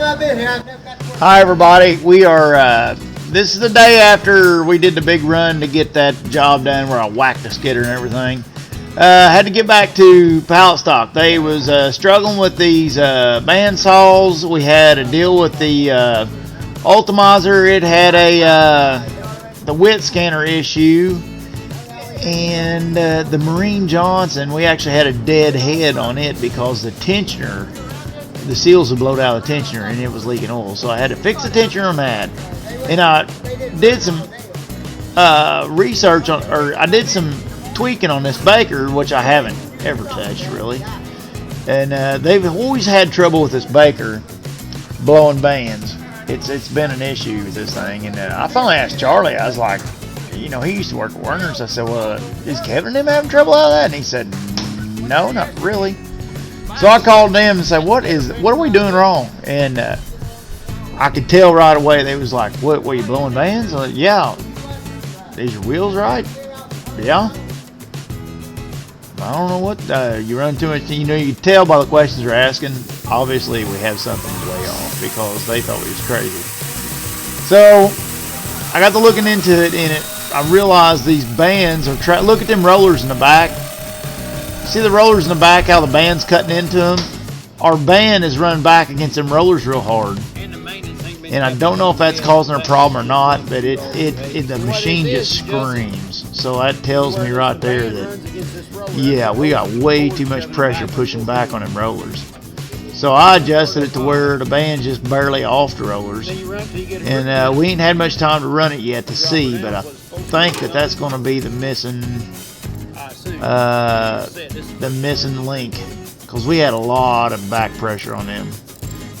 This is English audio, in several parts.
Hi everybody, we are, this is the day after we did the big run to get that job done where I whacked the skidder and everything. Had to get back to pallet stock. They was struggling with these band saws. We had to deal with the ultimizer. It had the width scanner issue. And the Marine Johnson, we actually had a dead head on it because the tensioner, the seals had blown out of the tensioner and it was leaking oil. So I had to fix the tensioner on that. And I did some research on, or I did some tweaking on this baker, which I haven't ever touched really. And they've always had trouble with this baker blowing bands. It's been an issue with this thing. And I finally asked Charlie, I was like, you know, he used to work at Werner's. I said, well, is Kevin and him having trouble out of that? And he said, no, not really. So I called them and said, what are we doing wrong? And I could tell right away. They was like, what, were you blowing bands? I said, yeah. Is your wheels right? Yeah. I don't know what, you run too much, you know, you can tell by the questions they're asking. Obviously, we have something way off because they thought we was crazy. So I got to looking into it, and I realized these bands are look at them rollers in the back. See the rollers in the back, how the band's cutting into them? Our band is running back against them rollers real hard. And I don't know if that's causing a problem or not, but the machine just screams. So that tells me right there that, yeah, we got way too much pressure pushing back on them rollers. So I adjusted it to where the band's just barely off the rollers. And we ain't had much time to run it yet to see, but I think that that's going to be the missing link. Because we had a lot of back pressure on them.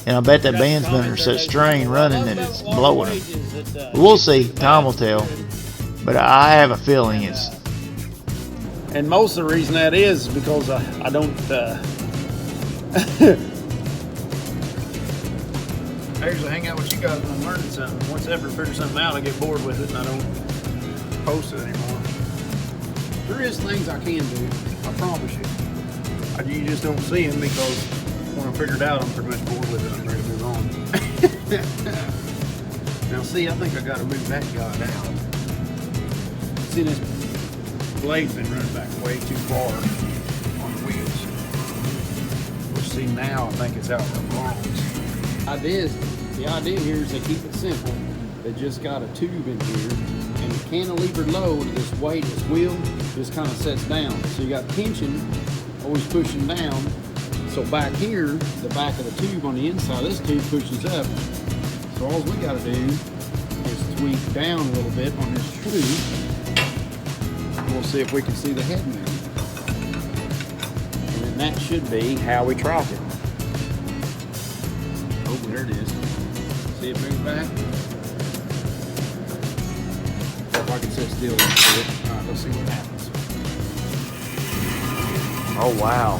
And I bet that band's been under such strain running that it's blowing them. We'll see. Time will tell. But I have a feeling it's... And most of the reason that is because I don't... I usually hang out with you guys when I'm learning something. Once I ever figure something out, I get bored with it and I don't post it anymore. There is things I can do, I promise you. You just don't see them because when I figure it out, I'm pretty much bored with it. I'm ready to move on. Now see, I think I got to move that guy out. See, this blade's been running back way too far on the wheels. Which see, now I think it's out where it belongs. The idea here is they keep it simple. They just got a tube in here, and the cantilever load of this weight, this wheel, just kind of sets down. So you got tension always pushing down. So back here, the back of the tube on the inside, this tube pushes up. So all we got to do is tweak down a little bit on this tube. We'll see if we can see the head move. And then that should be how we track it. Oh, there it is. See it move back? If I can sit still and see it. Alright, let's see what happens. Oh, wow.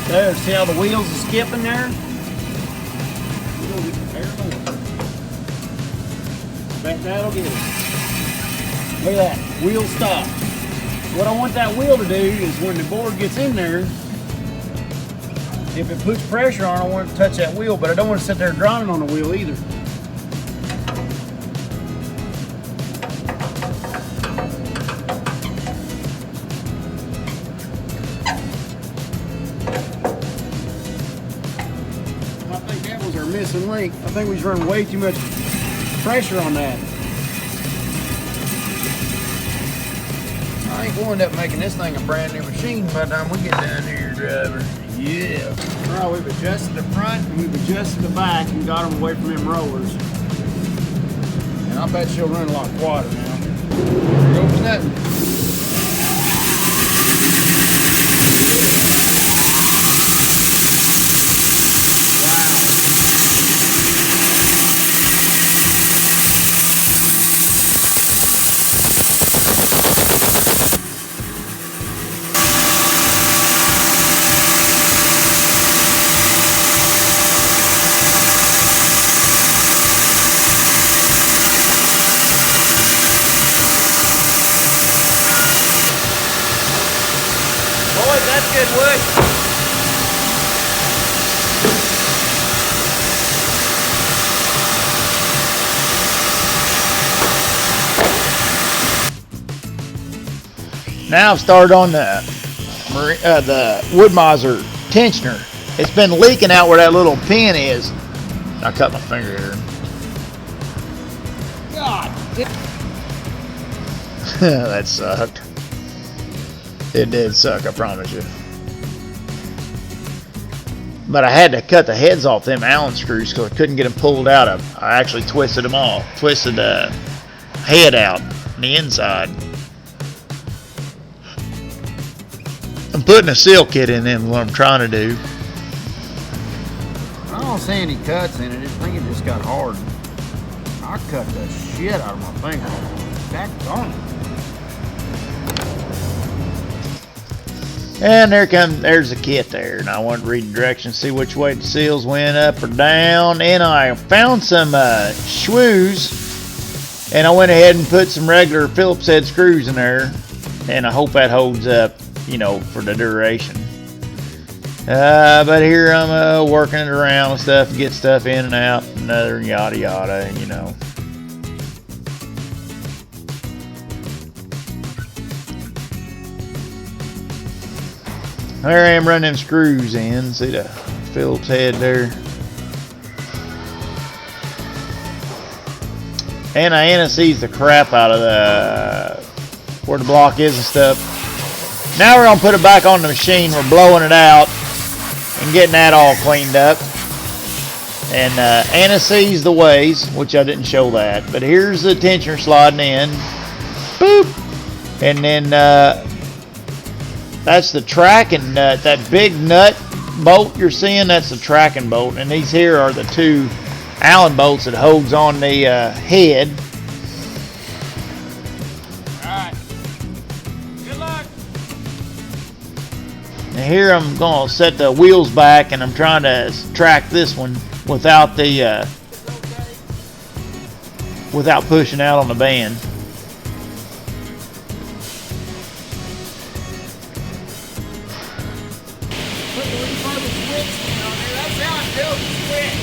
There, see how the wheels are skipping there? Bet that'll get it. Look at that, wheel stop. What I want that wheel to do is when the board gets in there, if it puts pressure on, I want it to touch that wheel, but I don't want to sit there grinding on the wheel either. I think that was our missing link. I think we was running way too much pressure on that. I ain't going to end up making this thing a brand new machine by the time we get down here, driver. Yeah. All right, we've adjusted the front and we've adjusted the back and got them away from them rollers. And I bet she'll run a lot quieter now. Here goes nothing. good wood. Now I've started on the Woodmizer tensioner. It's been leaking out where that little pin is. I cut my finger here. God. That sucked. It did suck, I promise you. But I had to cut the heads off them Allen screws because I couldn't get them pulled out of. I actually twisted them all. Twisted the head out on the inside. I'm putting a seal kit in them, what I'm trying to do. I don't see any cuts in it. I think it just got hard. I cut the shit out of my finger. That And there's the kit there. And I want to read the directions, see which way the seals went, up or down. And I found some shrews, and I went ahead and put some regular Phillips head screws in there. And I hope that holds up, you know, for the duration. But here I'm working it around and stuff, get stuff in and out, another yada yada, you know. There I am running them screws in. See the Phillips head there. And I anti-seize the crap out of where the block is and stuff. Now we're going to put it back on the machine. We're blowing it out and getting that all cleaned up. And anti-seize the ways, which I didn't show that. But here's the tensioner sliding in. Boop. And then that's the tracking nut. That big nut bolt you're seeing, that's the tracking bolt. And these here are the two Allen bolts that holds on the head. And here I'm going to set the wheels back, and I'm trying to track this one without the without pushing out on the band. Put the refurbished switch on there. That's how I build the switch.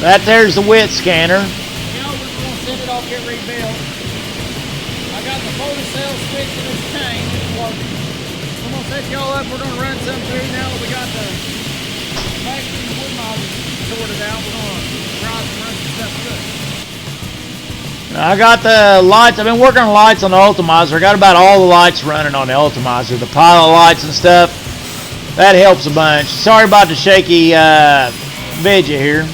That there's the width scanner. Now we're going to send it off, get rebuilt. I got the photocell switch in this chain. It's working. I'm going to set y'all up. We're going to run some through now that we got the factory Woodmizer sorted out. We're going to run some stuff good. I got the lights. I've been working on lights on the ultimizer. I got about all the lights running on the ultimizer. The pilot lights and stuff. That helps a bunch. Sorry about the shaky video here.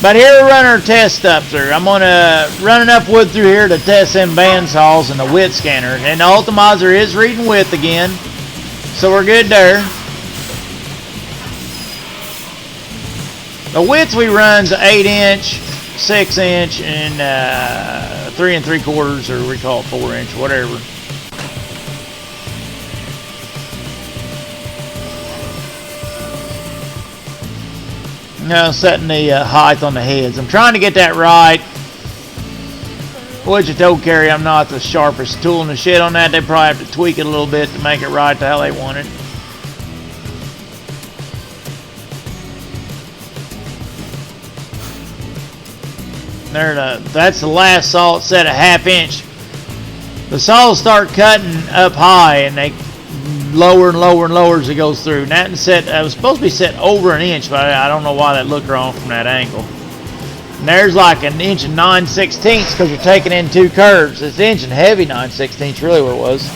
But here we're running our test stuff through. I'm going to run enough wood through here to test them band saws and the width scanner. And the ultimizer is reading width again. So we're good there. The width we run's 8-inch, 6-inch, and 3 3/4, or we call it 4-inch, whatever. Now setting the height on the heads. I'm trying to get that right. Which I told Carrie I'm not the sharpest tool in the shed on that. They probably have to tweak it a little bit to make it right to how they want it. That's the last saw. It's set at 1/2 inch. The saws start cutting up high, and they lower and lower and lower as it goes through. And that was supposed to be set over 1 inch, but I don't know why that looked wrong from that angle. And there's like 1 inch and 9/16 because you're taking in two curves. It's 1 inch and heavy 9/16 really what it was.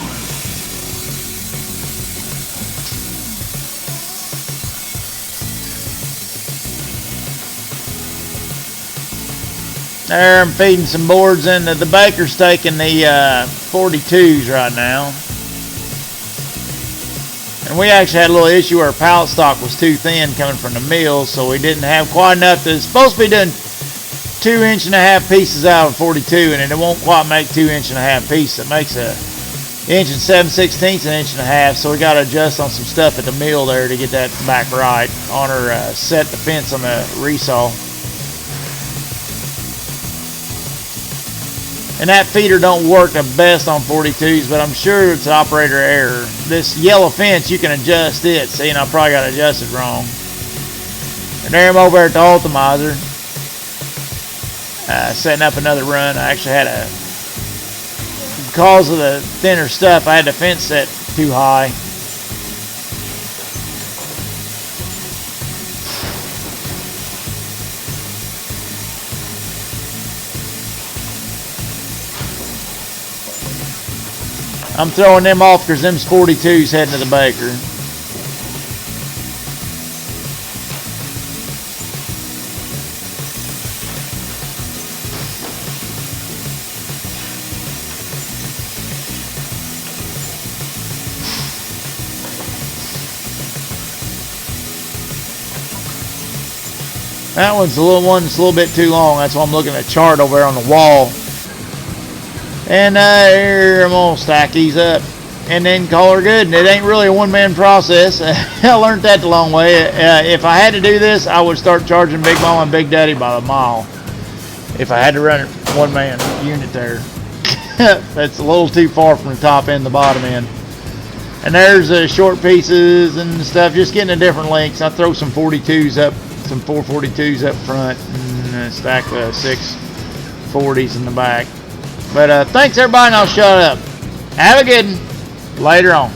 There, I'm feeding some boards into the baker's taking the 42s right now. And we actually had a little issue where our pallet stock was too thin coming from the mill, so we didn't have quite enough. It's supposed to be doing 2 1/2 pieces out of 42, and it won't quite make 2 1/2 pieces. It makes a 1 7/16, 1 1/2. So we got to adjust on some stuff at the mill there to get that back right on our set the fence on the resaw. And that feeder don't work the best on 42s, but I'm sure it's operator error. This yellow fence, you can adjust it. See, and I probably got it adjusted wrong. And there I'm over at the ultimizer. Setting up another run. I actually had because of the thinner stuff, I had the fence set too high. I'm throwing them off because them's 42s heading to the baker. That one's a little bit too long. That's why I'm looking at a chart over there on the wall. And here I'm gonna stack these up and then call her good. And it ain't really a one-man process. I learned that the long way. If I had to do this, I would start charging Big Mama and Big Daddy by the mile. If I had to run it one-man unit there. That's a little too far from the top end to the bottom end. And there's short pieces and stuff, just getting the different lengths. I throw some 42s up, some 442s up front, and stack 6 40s in the back. But thanks everybody, and I'll shut up. Have a good one. Later on.